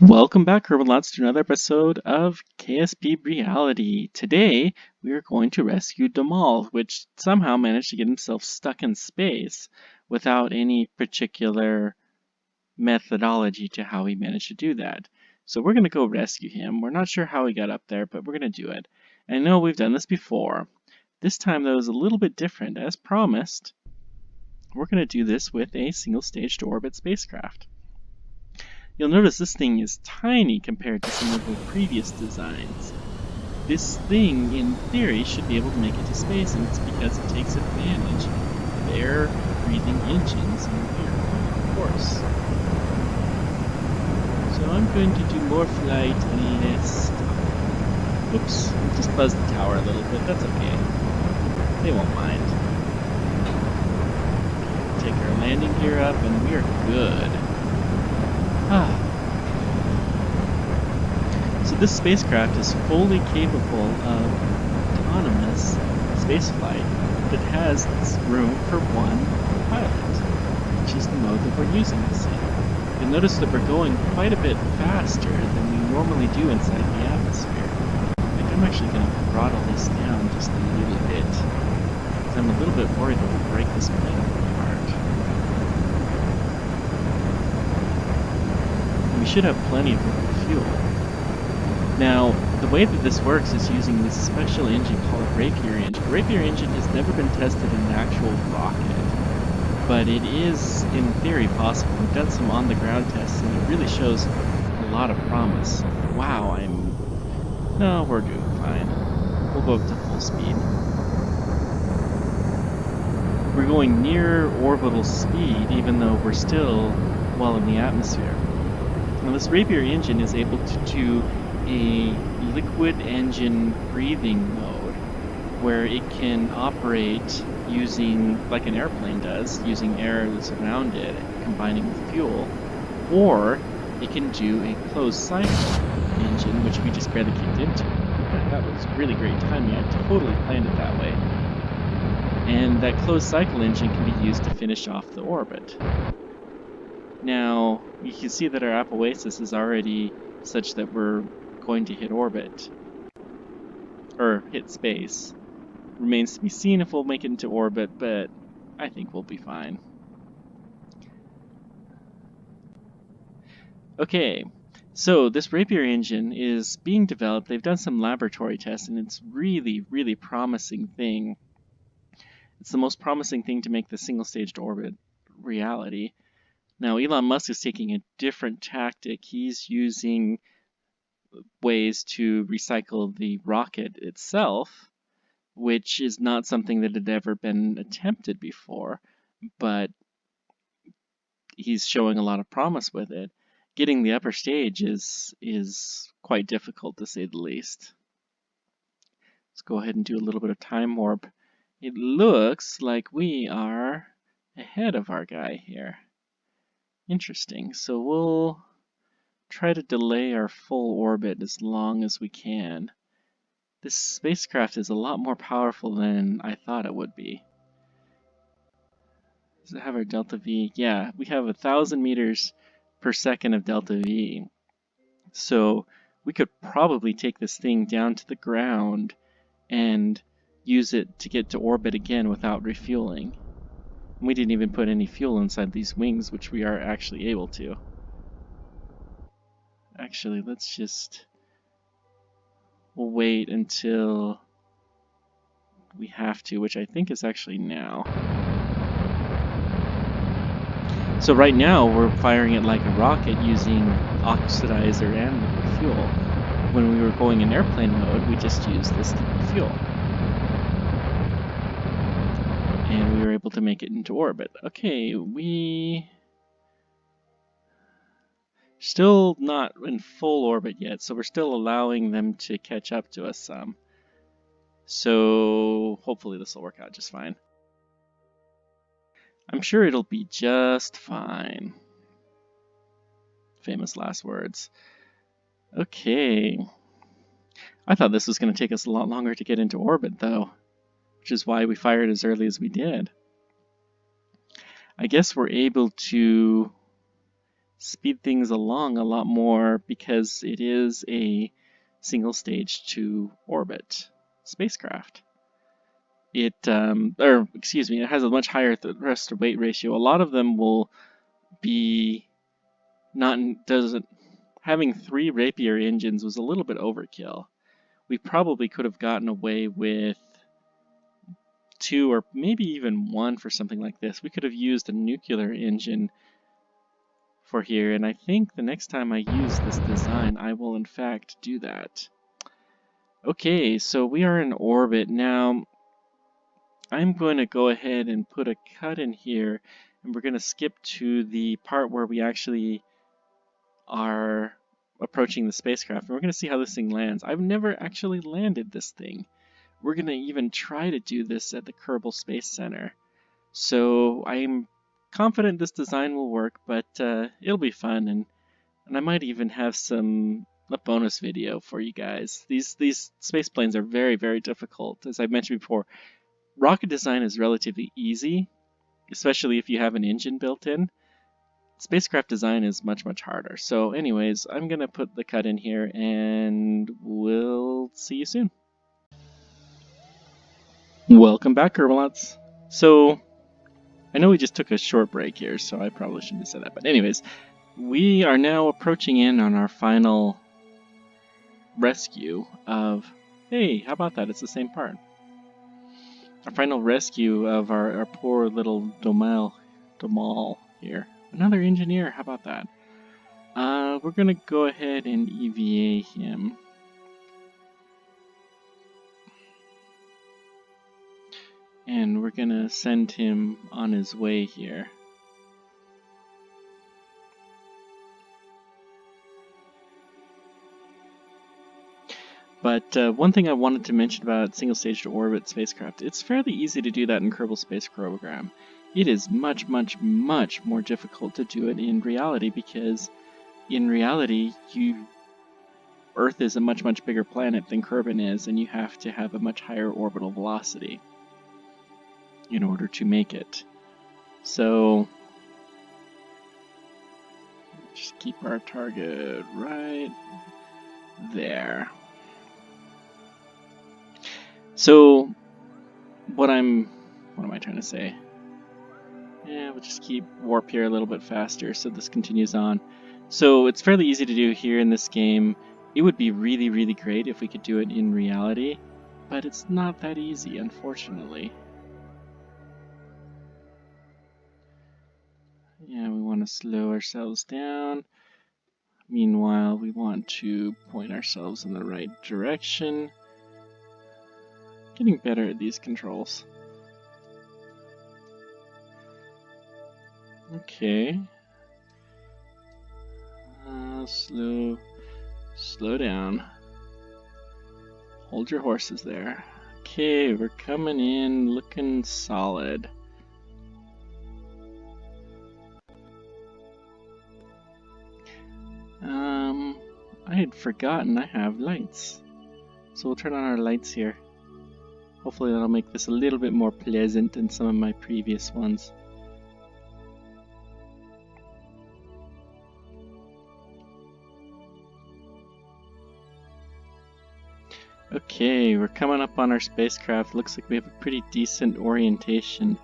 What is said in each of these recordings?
Welcome back, Kerbal, to another episode of KSP Reality. Today, we are going to rescue Damal, which somehow managed to get himself stuck in space without any particular methodology to how he managed to do that. So we're going to go rescue him. We're not sure how he got up there, but we're going to do it. And I know we've done this before. This time, though, is a little bit different. As promised, we're going to do this with a single-stage to orbit spacecraft. You'll notice this thing is tiny compared to some of the previous designs. This thing, in theory, should be able to make it to space, and it's because it takes advantage of air-breathing engines in here, of course. So I'm going to do more flight and less stop. Oops, just buzzed the tower a little bit, that's okay. They won't mind. Take our landing gear up, and we're good. So this spacecraft is fully capable of autonomous spaceflight, but it has room for one pilot, which is the mode that we're using this in. You'll notice that we're going quite a bit faster than we normally do inside the atmosphere. I think I'm actually going to throttle this down just a little bit, because I'm a little bit worried that we'll break this plane apart. We should have plenty of fuel. Now, the way that this works is using this special engine called Rapier engine. Rapier engine has never been tested in an actual rocket, but it is, in theory, possible. We've done some on-the-ground tests, and it really shows a lot of promise. Wow, No, we're doing fine. We'll go up to full speed. We're going near orbital speed, even though we're still well in the atmosphere. Now, this Rapier engine is able to do a liquid engine breathing mode, where it can operate using, like an airplane does, using air that's around it, combining with fuel, or it can do a closed cycle engine, which we just barely kicked into. That was really great timing. I totally planned it that way. And that closed cycle engine can be used to finish off the orbit. Now, you can see that our apoapsis is already such that we're going to hit orbit, or hit space. Remains to be seen if we'll make it into orbit, but I think we'll be fine. Okay, so this Rapier engine is being developed. They've done some laboratory tests, and it's really promising thing. It's the most promising thing to make the single-stage orbit reality. Now, Elon Musk is taking a different tactic. He's using ways to recycle the rocket itself, which is not something that had ever been attempted before, but he's showing a lot of promise with it. Getting the upper stage is quite difficult, to say the least. Let's go ahead and do a little bit of time warp. It looks like we are ahead of our guy here. Interesting. So we'll try to delay our full orbit as long as we can. This spacecraft is a lot more powerful than I thought it would be. Does it have our delta V? Yeah, we have 1,000 meters per second of delta V. So we could probably take this thing down to the ground and use it to get to orbit again without refueling. And we didn't even put any fuel inside these wings, which we are actually able to. Actually, we'll wait until we have to, which I think is actually now. So right now we're firing it like a rocket using oxidizer and liquid fuel. When we were going in airplane mode, we just used this fuel. And we were able to make it into orbit. Okay, we still not in full orbit yet, so we're still allowing them to catch up to us some. So hopefully this will work out just fine. I'm sure it'll be just fine. Famous last words. Okay. I thought this was going to take us a lot longer to get into orbit, though, which is why we fired as early as we did. I guess we're able to speed things along a lot more because it is a single stage to orbit spacecraft. It it has a much higher thrust to weight ratio. A lot of them will be having 3 Rapier engines was a little bit overkill. We probably could have gotten away with 2 or maybe even 1 for something like this. We could have used a nuclear engine for here, and I think the next time I use this design, I will in fact do that. Okay, so we are in orbit now. I'm going to go ahead and put a cut in here, and we're going to skip to the part where we actually are approaching the spacecraft, and we're going to see how this thing lands. I've never actually landed this thing. We're going to even try to do this at the Kerbal Space Center. So I'm confident this design will work, but it'll be fun, and I might even have a bonus video for you guys. These space planes are very, very difficult. As I mentioned before, rocket design is relatively easy, especially if you have an engine built in. Spacecraft design is much, much harder. So anyways, I'm going to put the cut in here, and we'll see you soon. Welcome back, Kerbalats. So, I know we just took a short break here, so I probably shouldn't have said that. But anyways, we are now approaching in on our final rescue of... Hey, how about that? It's the same part. Our final rescue of our poor little Domal here. Another engineer, how about that? We're going to go ahead and EVA him. And we're going to send him on his way here. But one thing I wanted to mention about single stage to orbit spacecraft, it's fairly easy to do that in Kerbal Space Program. It is much, much, much more difficult to do it in reality because in reality, Earth is a much, much bigger planet than Kerbin is, and you have to have a much higher orbital velocity in order to make it. So, just keep our target right there. So, what am I trying to say? Yeah, we'll just keep warp here a little bit faster so this continues on. So it's fairly easy to do here in this game. It would be really, really great if we could do it in reality, but it's not that easy, unfortunately. Yeah, we want to slow ourselves down. Meanwhile, we want to point ourselves in the right direction. Getting better at these controls. Okay. Slow down. Hold your horses there. Okay, we're coming in looking solid. I had forgotten I have lights. So we'll turn on our lights here. Hopefully that'll make this a little bit more pleasant than some of my previous ones. Okay, we're coming up on our spacecraft. Looks like we have a pretty decent orientation.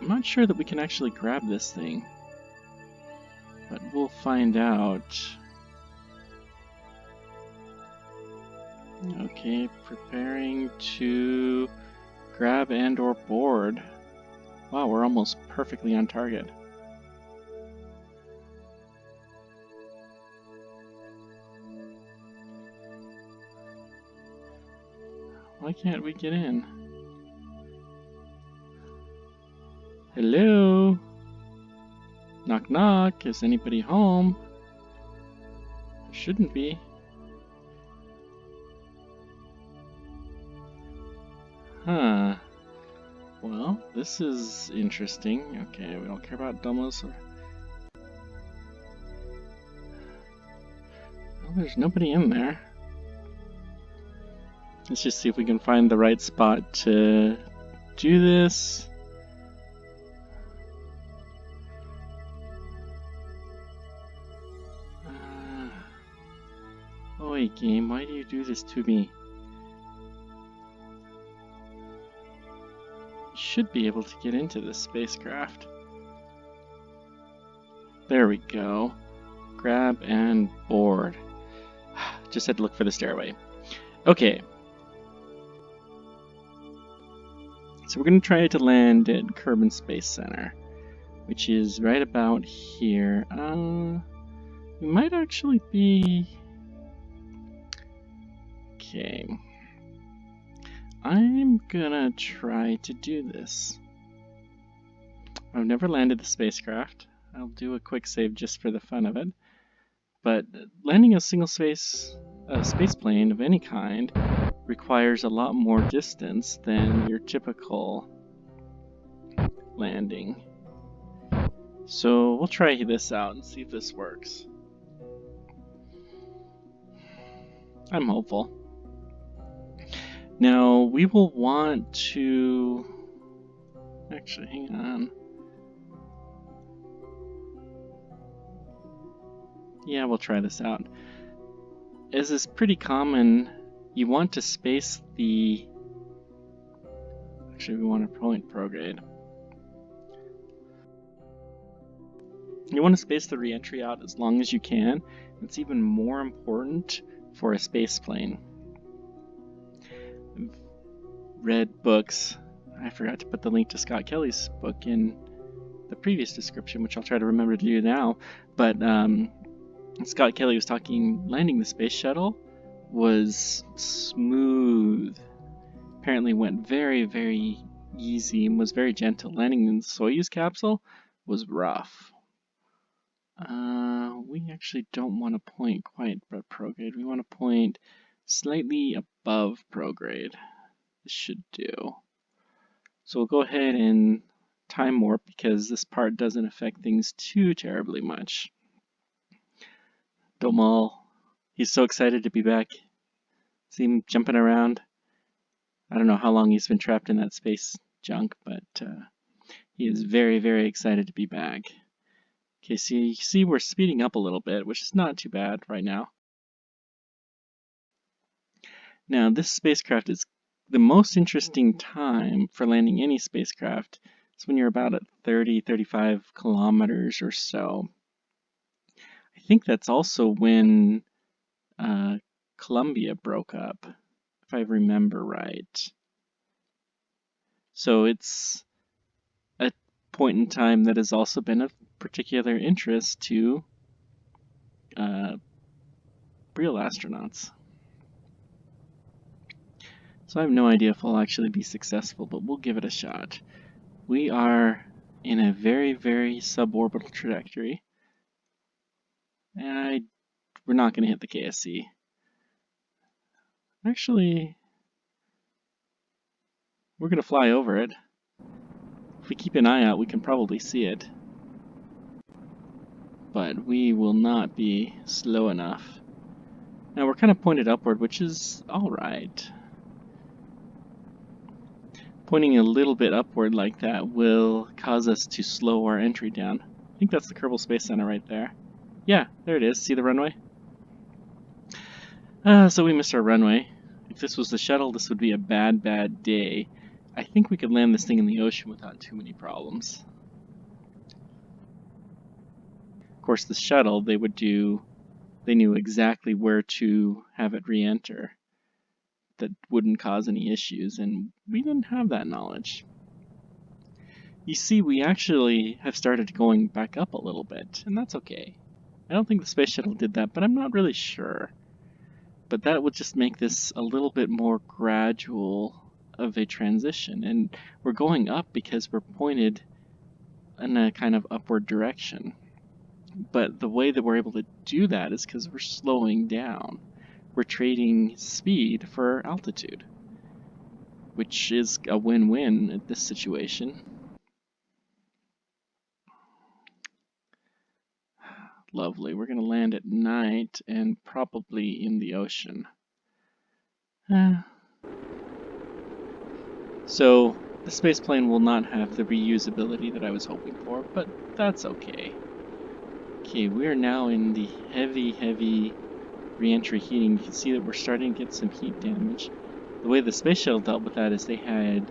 I'm not sure that we can actually grab this thing, but we'll find out. Okay, preparing to grab and or board. Wow, we're almost perfectly on target. Why can't we get in? Hello? Knock knock, is anybody home? There shouldn't be. Huh. Well, this is interesting. Okay, we don't care about Domos. Well, there's nobody in there. Let's just see if we can find the right spot to do this. away, game. Why do you do this to me? You should be able to get into this spacecraft. There we go. Grab and board. Just had to look for the stairway. Okay. So we're going to try to land at Kerbal Space Center, which is right about here. We might actually be... Okay. I'm gonna try to do this. I've never landed the spacecraft. I'll do a quick save just for the fun of it. But landing a single space plane of any kind requires a lot more distance than your typical landing. So we'll try this out and see if this works. I'm hopeful. Now we will want to... Actually, hang on. Yeah, we'll try this out. As is pretty common, you want to space the... Actually, we want to point prograde. You want to space the re-entry out as long as you can. It's even more important for a space plane. I've read books. I forgot to put the link to Scott Kelly's book in the previous description, which I'll try to remember to do now. But Scott Kelly was talking, landing the space shuttle was smooth. Apparently went very, very easy and was very gentle. Landing in the Soyuz capsule was rough. We actually don't want to point quite at prograde. We want to point slightly above prograde. This should do. So we'll go ahead and time warp because this part doesn't affect things too terribly much. Domal, he's so excited to be back. See him jumping around. I don't know how long he's been trapped in that space junk, but he is very, very excited to be back. Okay, so you see we're speeding up a little bit, which is not too bad right now. Now, this spacecraft is the most interesting time for landing any spacecraft is when you're about at 30, 35 kilometers or so. I think that's also when Columbia broke up, if I remember right. So it's a point in time that has also been of particular interest to real astronauts. So I have no idea if I'll actually be successful, but we'll give it a shot. We are in a very, very suborbital trajectory. And we're not going to hit the KSC. Actually, we're going to fly over it. If we keep an eye out, we can probably see it. But we will not be slow enough. Now we're kind of pointed upward, which is alright. Pointing a little bit upward like that will cause us to slow our entry down. I think that's the Kerbal Space Center right there. Yeah, there it is. See the runway? So we missed our runway. If this was the shuttle, this would be a bad, bad day. I think we could land this thing in the ocean without too many problems. Of course, the shuttle, they knew exactly where to have it re-enter. That wouldn't cause any issues, and we didn't have that knowledge. You see, we actually have started going back up a little bit, and that's okay. I don't think the space shuttle did that, but I'm not really sure. But that would just make this a little bit more gradual of a transition, and we're going up because we're pointed in a kind of upward direction. But the way that we're able to do that is because we're slowing down. We're trading speed for altitude, which is a win-win in this situation. Lovely. We're going to land at night and probably in the ocean. So the spaceplane will not have the reusability that I was hoping for, but that's okay. Okay, we are now in the heavy, heavy re-entry heating, you can see that we're starting to get some heat damage. The way the space shuttle dealt with that is they had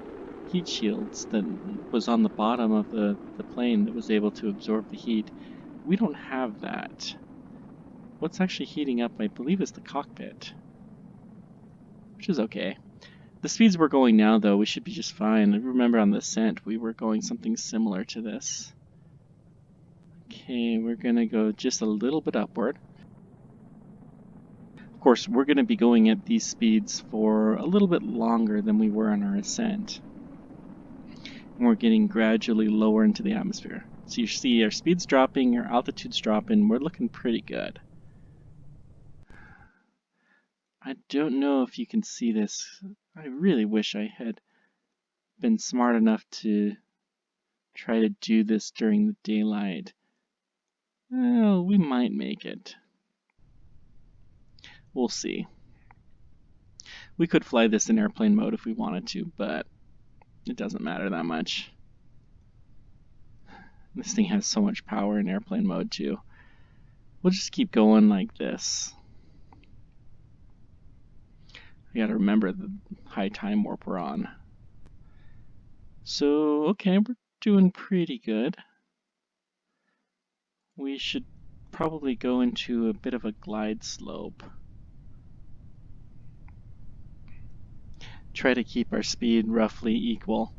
heat shields that was on the bottom of the plane that was able to absorb the heat. We don't have that. What's actually heating up, I believe, is the cockpit, which is okay. The speeds we're going now, though, we should be just fine. I remember on the ascent we were going something similar to this. Okay, we're gonna go just a little bit upward. Of course, we're gonna be going at these speeds for a little bit longer than we were on our ascent. And we're getting gradually lower into the atmosphere. So you see our speed's dropping, our altitude's dropping, we're looking pretty good. I don't know if you can see this. I really wish I had been smart enough to try to do this during the daylight. Well, we might make it. We'll see. We could fly this in airplane mode if we wanted to, but it doesn't matter that much. This thing has so much power in airplane mode too. We'll just keep going like this. I gotta remember the high time warp we're on. So, okay, we're doing pretty good. We should probably go into a bit of a glide slope. Try to keep our speed roughly equal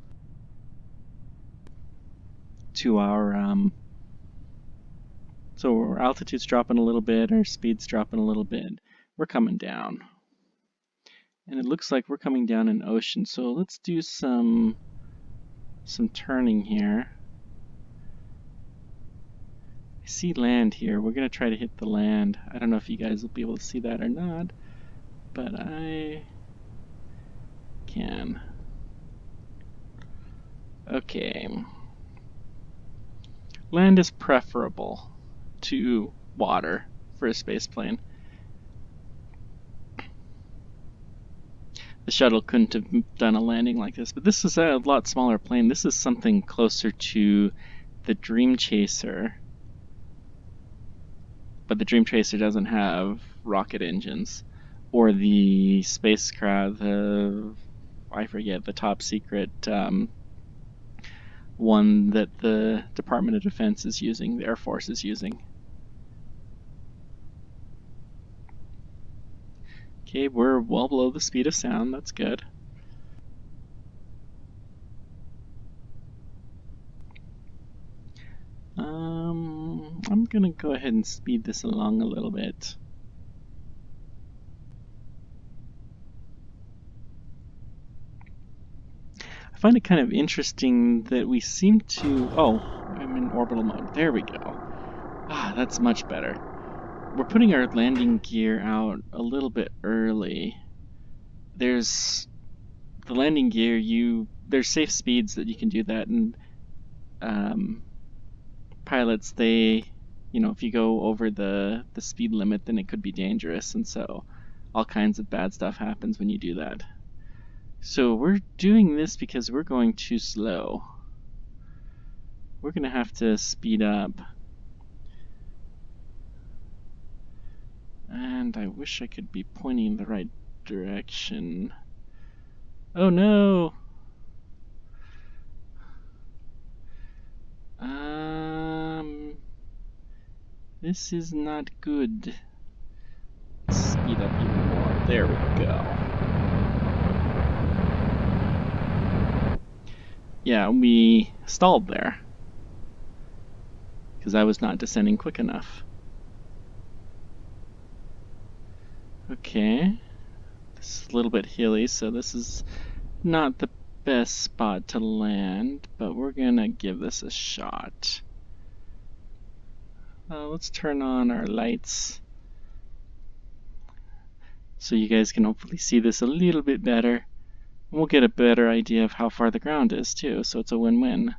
to our so our altitude's dropping a little bit, our speed's dropping a little bit. We're coming down. And it looks like we're coming down an ocean, so let's do some turning here. I see land here. We're gonna try to hit the land. I don't know if you guys will be able to see that or not, but I can. Okay. Land is preferable to water for a spaceplane. The shuttle couldn't have done a landing like this, but this is a lot smaller plane. This is something closer to the Dream Chaser, but the Dream Chaser doesn't have rocket engines, or the spacecraft, I forget, the top secret one that the Department of Defense is using, the Air Force is using. Okay, we're well below the speed of sound, that's good. I'm gonna go ahead and speed this along a little bit. I find it kind of interesting that we seem to... Oh, I'm in orbital mode. There we go. Ah, that's much better. We're putting our landing gear out a little bit early. There's the landing gear, there's safe speeds that you can do that, and pilots, they, if you go over the speed limit, then it could be dangerous, and so all kinds of bad stuff happens when you do that. So we're doing this because we're going too slow. We're gonna have to speed up. And I wish I could be pointing in the right direction. Oh no! This is not good. Let's speed up even more. There we go. Yeah, we stalled there because I was not descending quick enough. Okay, this is a little bit hilly, so this is not the best spot to land, but we're gonna give this a shot. Let's turn on our lights so you guys can hopefully see this a little bit better. We'll get a better idea of how far the ground is too, so it's a win-win.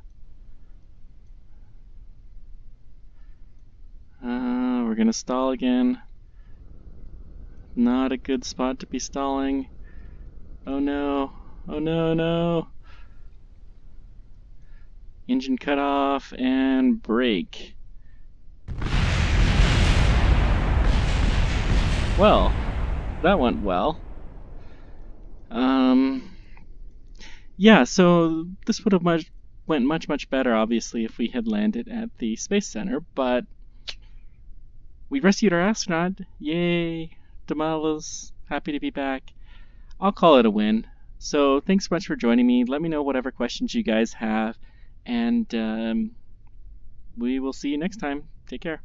We're gonna stall again. Not a good spot to be stalling. Oh no, oh no, no. Engine cut off and brake. Well, that went well. Yeah, so this would have went much better, obviously, if we had landed at the Space Center, but we rescued our astronaut. Yay! Damalos, happy to be back. I'll call it a win. So thanks so much for joining me. Let me know whatever questions you guys have, and we will see you next time. Take care.